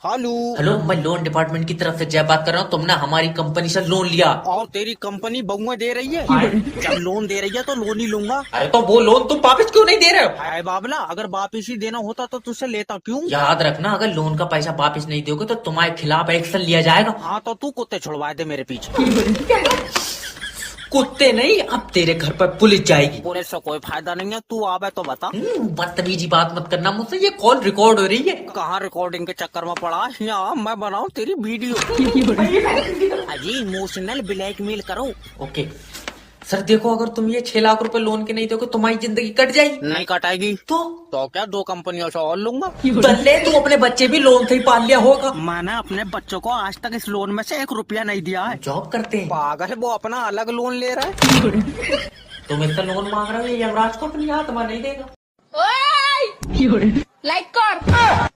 Hello. Hello, मैं loan department की तरफ से जय बात कर रहा हूँ। तुमने हमारी कंपनी से लोन लिया। और तेरी कंपनी बहुएं दे रही है। जब लोन दे रही है तो लोन ही लूंगा। अरे तो वो लोन तुम वापस क्यों नहीं दे रहे हो? हाय बाबला, अगर वापिस ही देना होता तो तुझसे लेता क्यों? याद रखना, अगर लोन का पैसा वापस नहीं दोगे तो तुम्हारे खिलाफ एक्शन लिया जाएगा। हाँ तो तू कुत्ते छुड़वा दे मेरे पीछे। कुत्ते नहीं, अब तेरे घर पर पुलिस जाएगी। पुलिस से कोई फायदा नहीं है, तू आवे तो बता। बदतमीजी बात मत करना मुझसे, ये कॉल रिकॉर्ड हो रही है। कहाँ रिकॉर्डिंग के चक्कर में पड़ा? यहाँ मैं बनाऊँ तेरी वीडियो। अजी इमोशनल ब्लैकमेल करो। ओके सर, देखो अगर तुम ये 6 लाख रुपए लोन के नहीं दोगे तुम्हारी जिंदगी कट जाएगी। नहीं कटाएगी तो क्या 2 कंपनियों से और लूंगा। बल्ले, तू अपने बच्चे भी लोन से ही पाल लिया होगा। मैंने अपने बच्चों को आज तक इस लोन में से 1 रुपया नहीं दिया है। जॉब करते हैं। पागल है, वो अपना अलग लोन ले रहा है। तुम इसका लोन मांग रहे हो, ये यमराज को अपनी आत्मा नहीं देगा। लाइक कर।